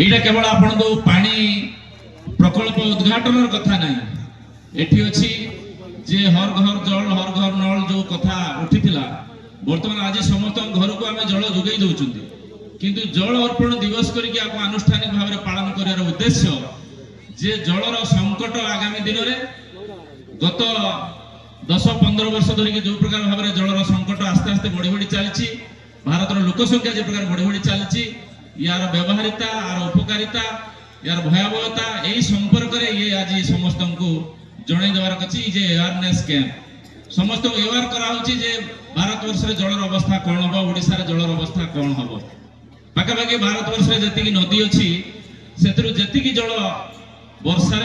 এইটা কেবল আপনার পানি প্রকল্প উদ্ঘাটনের কথা নাই, এটি অছি যে হর ঘর জল হর ঘর নল যে কথা উঠিলা, বর্তমান আজ সমস্ত ঘরକୁ আমি জল যোগাই দৌঁচ, কিন্তু জল অর্পণ দিবস করিকি আপনি আনুষ্ঠানিক ভাবে পালন করার উদ্দেশ্য যে জলর সংকট আগামী দিନରେ গত 10-15 वर्ष धरिक जो प्रकार भाव में जलर संकट आस्ते आस्ते बढ़ी बढ़ी चलती, भारतर लोकसंख्या जो प्रकार बढ़ी बढ़ी चलती, यार व्यवहारिता यार उपकारिता यार भयावहता यही संपर्क में ये आज समस्त को जन देवार अच्छी जे अवेयरनेस कैंप समस्त अवेयर कराऊँगी जे भारत वर्ष में जलर अवस्था कौन हम, ओडिशा रे जलर अवस्था कौन हम, पाखापाखि भारत वर्ष में जी नदी अच्छी से जी जल वर्षा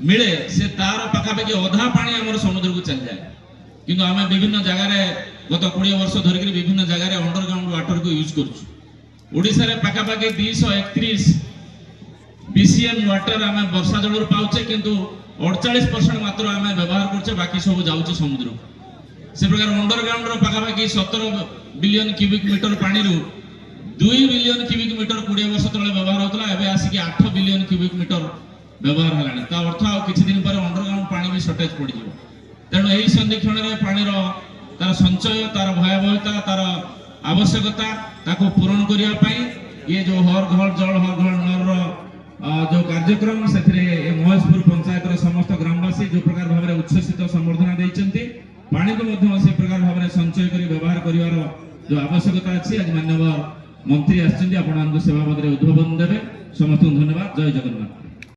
मिले से तार पाखापाखि अधा पानी आम समुद्र को चल जाए, किंतु आम विभिन्न जगार गत 20 वर्ष धरिक विभिन्न जगार अंडरग्राउंड वाटर को यूज करुषा पाखापाखि 231 बीसीएम वाटर आम वर्षा जल पाचे, किंतु 48% मात्र आम व्यवहार करछे, बाकी सब जाऊँ समुद्र को। से प्रकार अंडरग्राउंड पाखापाखि 17 बिलियन क्यूबिक मीटर पानी 2 बिलियन क्यूबिक मीटर 20 वर्ष तले व्यवहार होता, एवं आसिक 8 बिलियन क्यूबिक मीटर व्यवहार है, अर्थ आ किसी दिन पर अंडरग्राउंड पानी भी सर्टेज पड़ जाए। तेणु यही संरक्षण में पानी तार संचय तार भयावहता तार आवश्यकता ताको पूरण करने ये जो हर घर जल हर घर नल जो कार्यक्रम से महेशपुर पंचायत समस्त ग्रामवासी जो प्रकार भाव में उच्छ्वसित संबर्धना देते पानी को से प्रकार भाव में संचय कर व्यवहार कर जो आवश्यकता अच्छी आज माननीय मंत्री आसवा सेवा पद उद्भावन देवे। समस्त धन्यवाद। जय जगन्नाथ।